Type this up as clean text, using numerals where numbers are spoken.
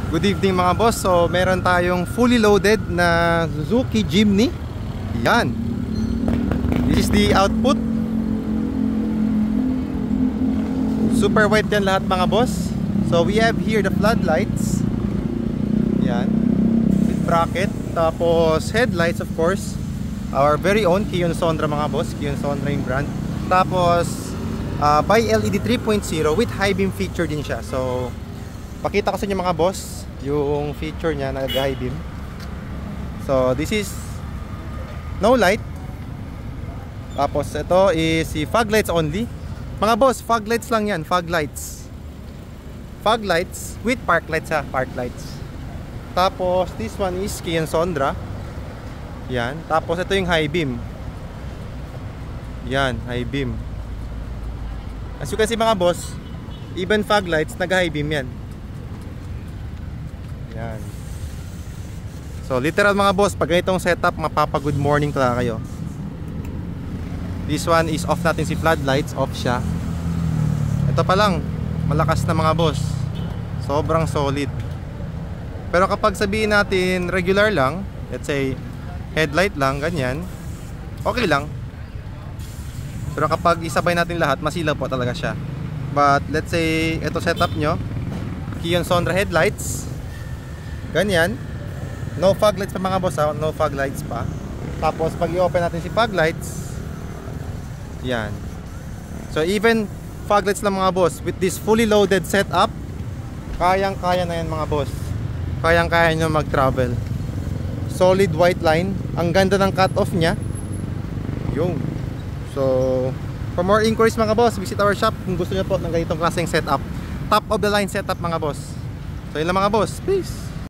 Good evening mga boss. So meron tayong fully loaded na Suzuki Jimny. Yan. This is the output. Super white yan lahat mga boss. So we have here the floodlights. Yan. With bracket. Tapos headlights of course. Our very own Kion Sondra mga boss. Kion Sondra yung brand. Tapos by LED 3.0 with high beam feature din siya. So pakita ko sa inyo mga boss yung feature niya na high beam. So this is no light. Tapos ito is si fog lights only. Mga boss, fog lights lang yan, fog lights. Fog lights with park lights ha, park lights. Tapos this one is Kion Sondra. Yan, tapos ito yung high beam. Yan, high beam. As you can see mga boss, even fog lights nag-high beam yan. Yan. So literal mga boss, pag ganitong setup mapapa-good morning talaga kayo. This one is off natin si floodlights, off siya. Ito pa lang, malakas na mga boss. Sobrang solid. Pero kapag sabihin natin regular lang, let's say headlight lang, ganyan, okay lang. Pero kapag isabay natin lahat, masilaw po talaga siya. But let's say ito setup nyo, Kion Sondra headlights, ganyan, no fog lights pa mga boss ha, no fog lights pa. Tapos pag i-open natin si fog lights, yan. So even fog lights lang mga boss, with this fully loaded setup, kayang-kaya na yan mga boss. Kayang-kaya nyo mag-travel. Solid white line, ang ganda ng cut-off nya. Yung. So for more inquiries mga boss, visit our shop kung gusto nyo po ng ganitong klaseng setup. Top of the line setup mga boss. So yun lang mga boss, peace.